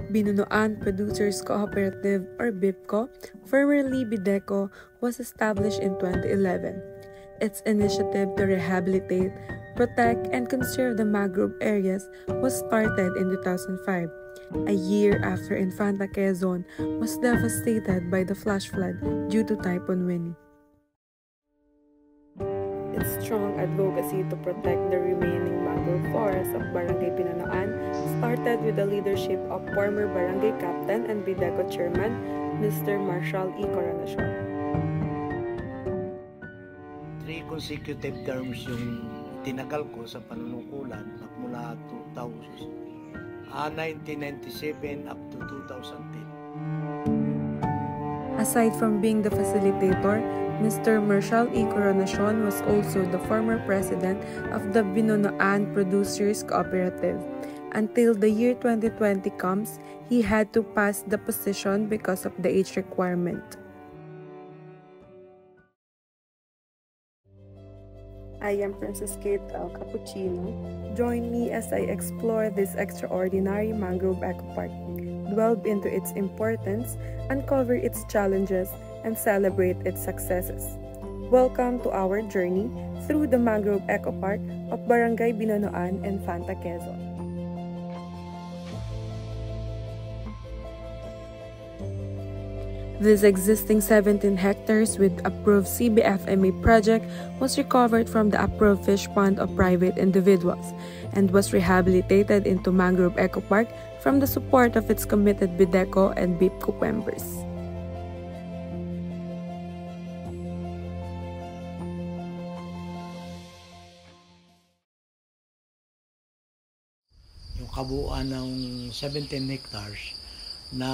Binunuan Producers Cooperative or BIPCO, formerly BIDECO, was established in 2011. Its initiative to rehabilitate, protect, and conserve the mangrove areas was started in 2005, a year after Infanta Quezon was devastated by the flash flood due to Typhoon Winnie. Its strong advocacy to protect the remaining mangrove forests of Barangay Binunuan started with the leadership of former barangay captain and BIDECO chairman, Mr. Marshall E. Coronacion. 3 consecutive terms yung tinagal ko sa panunukulan magmula 1997 up to 2010. Aside from being the facilitator, Mr. Marshall E. Coronacion was also the former president of the Binunuan Producers Cooperative. Until the year 2020 comes, he had to pass the position because of the age requirement. I am Princess Kate L. Cappuccino. Join me as I explore this extraordinary mangrove eco park, delve into its importance, uncover its challenges, and celebrate its successes. Welcome to our journey through the Mangrove Eco Park of Barangay Binunuan, Infanta Quezon. This existing 17 hectares with approved CBFMA project was recovered from the approved fish pond of private individuals and was rehabilitated into Mangrove Eco Park from the support of its committed BIDECO and BIPCO members. Yung kabuuan ng 17 hectares na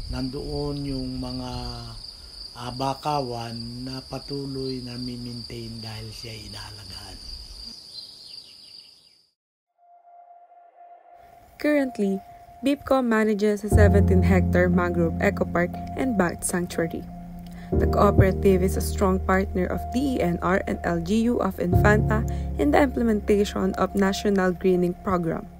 nandoon yung mga bakawan na patuloy na mi-maintain dahil siya inaalagaan. Currently, BIPCO manages a 17-hectare mangrove eco park and bat sanctuary. The cooperative is a strong partner of DENR and LGU of Infanta in the implementation of National Greening Program.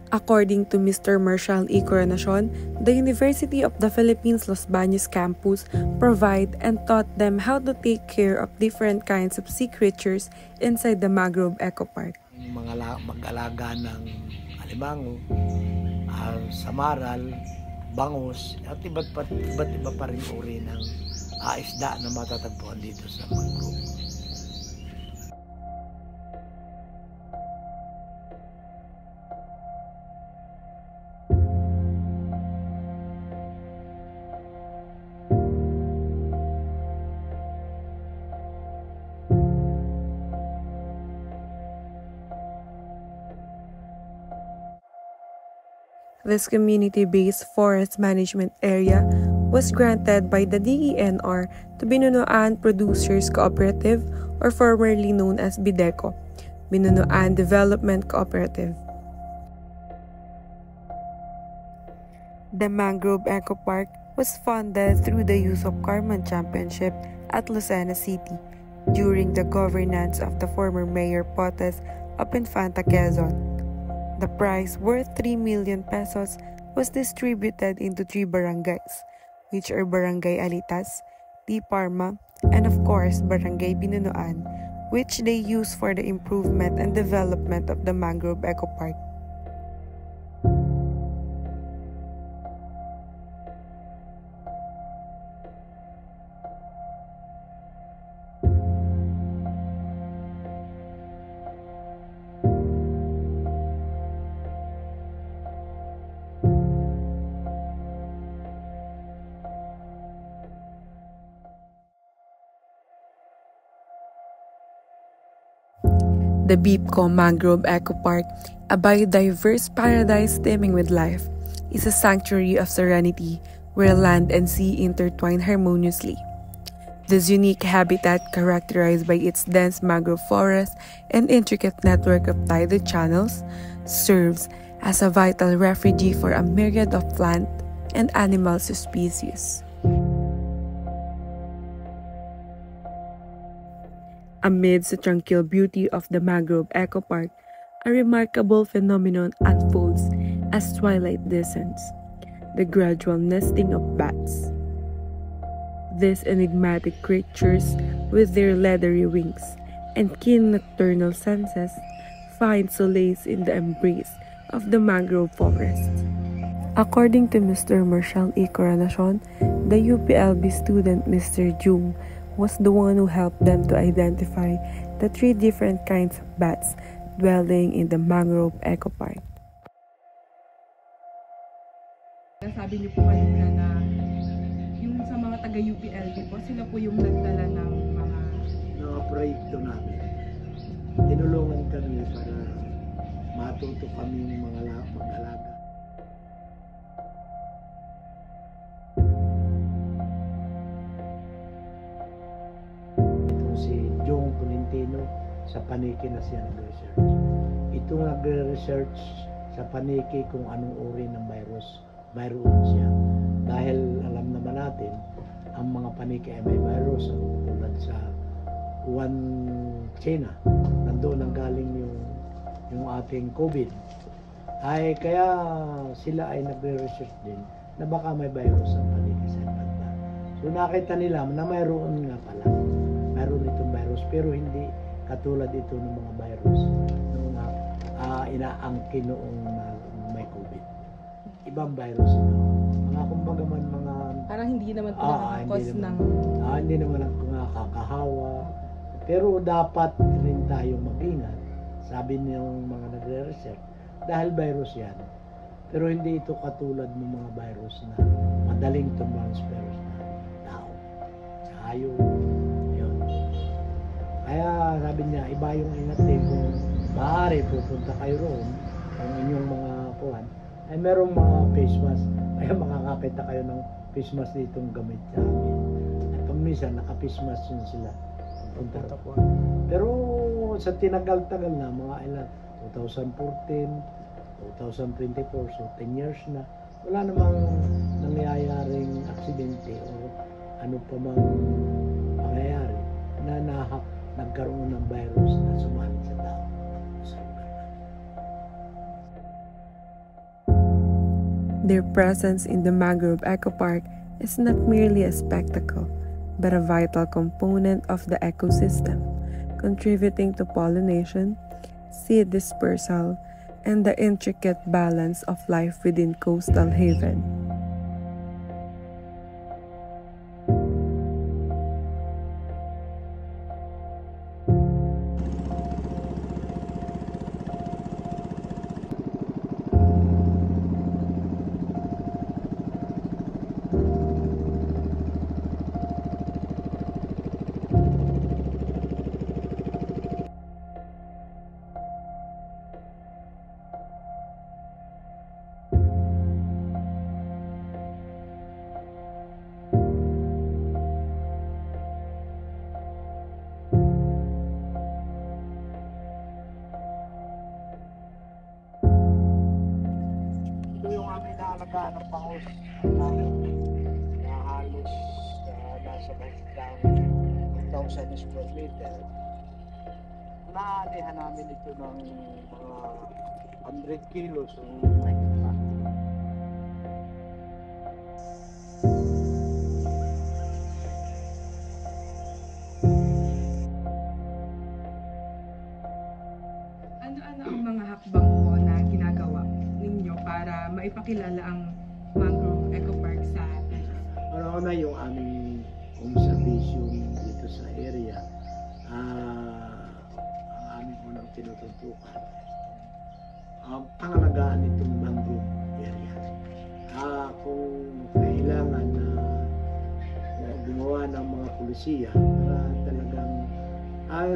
According to Mr. Marshall E. Coronacion, the University of the Philippines Los Baños campus provide and taught them how to take care of different kinds of sea creatures inside the mangrove eco park. Mga mag-alaga ng alimango, samaral, bangus, at iba't iba pa rin uri ng isda na matatagpuan dito sa mangrove. This community-based forest management area was granted by the DENR to Binunuan Producers Cooperative or formerly known as BIDECO, Binunuan Development Cooperative. The Mangrove Eco Park was funded through the use of Carmen Championship at Lucena City during the governance of the former Mayor Potes of Infanta Quezon. The prize, worth 3 million pesos, was distributed into 3 barangays, which are Barangay Alitas, T. Parma, and of course Barangay Binunuan, which they use for the improvement and development of the Mangrove Eco Park. The BIPCO Mangrove Eco Park, a biodiverse paradise teeming with life, is a sanctuary of serenity where land and sea intertwine harmoniously. This unique habitat, characterized by its dense mangrove forest and intricate network of tidal channels, serves as a vital refuge for a myriad of plant and animal species. Amidst the tranquil beauty of the mangrove eco park, a remarkable phenomenon unfolds as twilight descends, the gradual nesting of bats. These enigmatic creatures, with their leathery wings and keen nocturnal senses, find solace in the embrace of the mangrove forest. According to Mr. Marshall E. Coronacion, the UPLB student Mr. Jung was the one who helped them to identify the 3 different kinds of bats dwelling in the mangrove eco park. Sabi niyo po kanina na yung sa mga taga-UPLB po, sila po yung nagdala ng mga proyekto namin. Tinulungan kami para matuto kami ng mga mag-alaga. Itong si Jong Tolentino sa Paniki na siya nag-research. Ito nag-research sa Paniki kung anong uri ng virus. Mayroon siya. Dahil alam naman natin, ang mga Paniki ay may virus tulad sa Wuhan, China. Nandoon ang galing yung ating COVID. Ay kaya sila ay nagre-research din na baka may virus ang Paniki sa banda. So nakita nila na mayroon nga pala. Mayroon itong virus pero hindi katulad ito ng mga virus nung inaangkin noong may COVID. Ibang virus ito. Mga kumbaga man mga parang hindi naman po nakakakos ng hindi naman ang nakakahawa. Pero dapat rin tayo mag-ingat. Sabi niyong mga nagre-research dahil virus yan. Pero hindi ito katulad ng mga virus na madaling transfer sa tao. Sa hayop. Yun. Kaya sabi niya, iba yung ingat din kung maaari pupunta kayo roon ang inyong mga kuhan. Ay merong mga face mask. Kaya makakapit na kayo ng face mask ditong gamit sa amin. At pag minsan, naka-face mask yun sila. Punta po. Pero sa tinagal-tagal na, mga ilan, 2014, 2024, so 10 years na, wala namang nangyayaring aksidente o ano pa mang pangyayari na nagkaroon ng virus na sumalit sa tao. Their presence in the mangrove eco park is not merely a spectacle, but a vital component of the ecosystem, contributing to pollination, seed dispersal, and the intricate balance of life within Coastal Haven. Alagaan ng pangos na halos nasa mahiglang 1,000 square meter. Naanihan namin ito ng mga 100 kilos o mahigit pa. Ano-ano ang mga hakbang po na ginagawa ninyo para maipakilala ang mangrove eco park sa atin? Una yung aming conservation dito sa area. Ang aming unang tinututukan ang pangalagaan itong mangrove area. Kung kailangan na gumawa ng mga pulisiya para talagang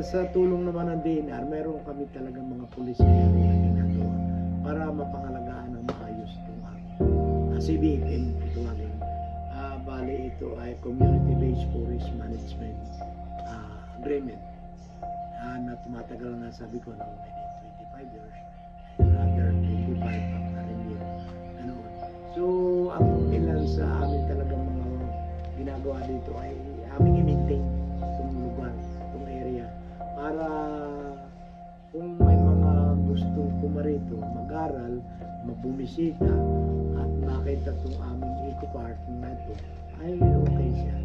sa tulong naman ng DNR, mayroon kami talagang mga pulisiya na ginagawa para mapangalagaan ng maayos itong CBM tuwagin. Bali ito ay Community-Based Forest Management Agreement na tumatagal na, sabi ko na 25 years, another 25 ang na-renew. So ang ilan sa amin talagang mga ginagawa dito ay aming i-maintain itong lugar, itong area bumisita at nakita itong aming eco park na ito, ay okay siya.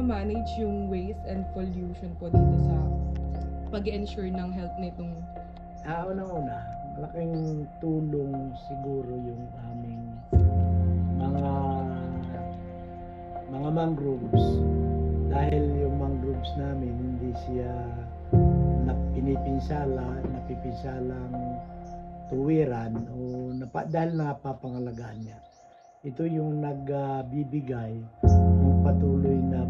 Manage yung waste and pollution po dito sa pag-ensure ng health nitong Unang-una, malaking tulong siguro yung aming mga mangroves, dahil yung mangroves namin hindi siya napipinsalang tuwiran o dahil napapangalagaan niya. Ito yung nagbibigay ng patuloy na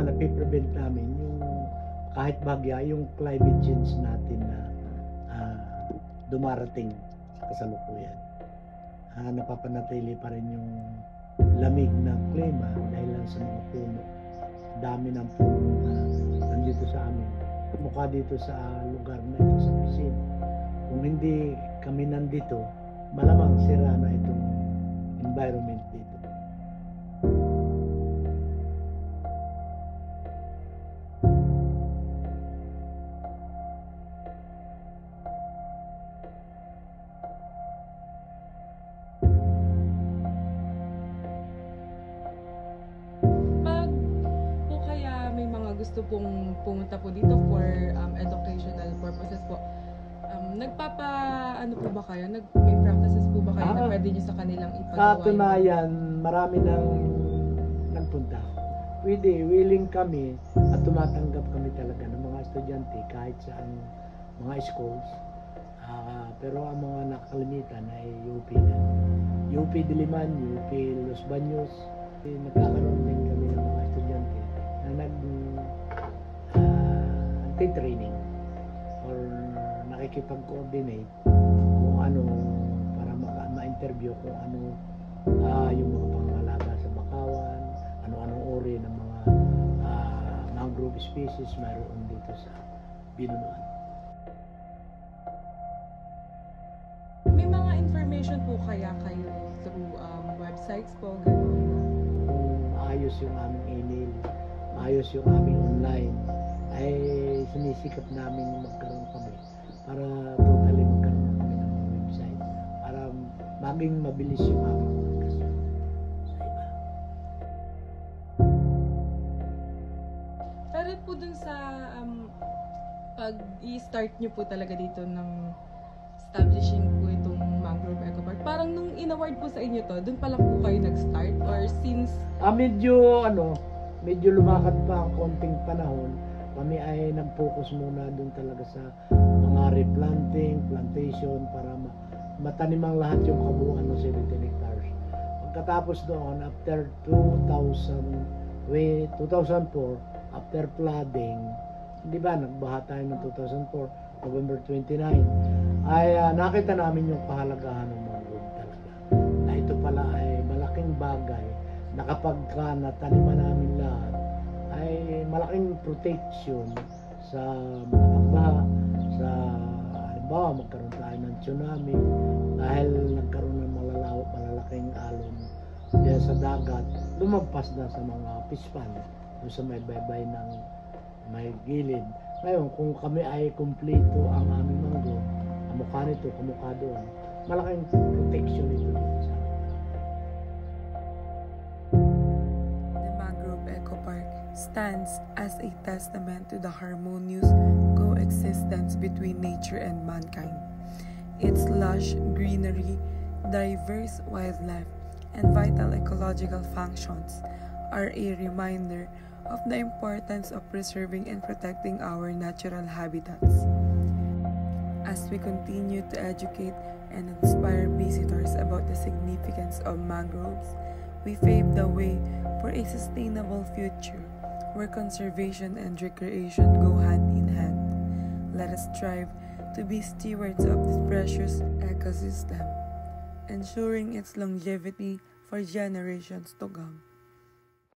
napiprevent namin yung kahit bagya, yung climate change natin na dumarating sa kasalukuyan. Napapanatili pa rin yung lamig ng klima dahil lang sa mga puno. Dami ng puno na nandito sa amin. Mukha dito sa lugar na ito sa Pisin. Kung hindi kami nandito, malamang sira na itong environment dito. Gusto pong pumunta po dito for educational purposes po. Ano po ba kayo? May practices po ba kayo na pwede nyo sa kanilang ipagawa? Katunayan, marami nang nagpunta. Willing kami at tumatanggap kami talaga ng mga estudyante kahit sa mga schools. Pero ang mga nakalimitan ay UP na. UP Diliman, UP Los Baños. Nagkakaroon din kami ng mga estudyante na nagtitraining or nakikipag-coordinate kung ano para ma-interview kung ano yung mga pangalaga sa bakawan, ano-anong uri ng mga mangrove species mayroon dito sa Binunuan. May mga information po kaya kayo through websites po, gano'n? Kung maayos yung aming email, maayos yung aming online, ay sinisikap namin magkaroon kami para totally magkaroon kami ng website para maging mabilis yung aming komunikasyon sa iba. Pero po dun sa pag-i-start nyo po talaga dito ng establishing po itong Mangrove Eco Park, parang nung in-award po sa inyo to, dun pa lang po kayo nag-start or since? Medyo lumakad pa ang konting panahon. Kami ay nag-focus muna doon talaga sa mga replanting, plantation para matanimang lahat yung kabuuan ng 17 hectares. Pagkatapos doon, after 2004, after flooding, di ba, nagbaha tayo ng 2004, November 29, ay nakita namin yung kahalagahan ng mangrove talaga. Na ito pala ay malaking bagay na kapag nataniman namin lahat, ay malaking protection sa mga pagbaha, sa halimbawa magkaroon tayo ng tsunami dahil nagkaroon ng malalaking alon diyan sa dagat, lumagpas na sa mga pispan doon sa may baybay ng may gilid. Ngayon, kung kami ay kumpleto ang aming mangrove, kamukha nito, kamukha doon, malaking protection ito dito sa stands as a testament to the harmonious coexistence between nature and mankind. Its lush greenery, diverse wildlife, and vital ecological functions are a reminder of the importance of preserving and protecting our natural habitats. As we continue to educate and inspire visitors about the significance of mangroves, we pave the way for a sustainable future where conservation and recreation go hand in hand. Let us strive to be stewards of this precious ecosystem, ensuring its longevity for generations to come.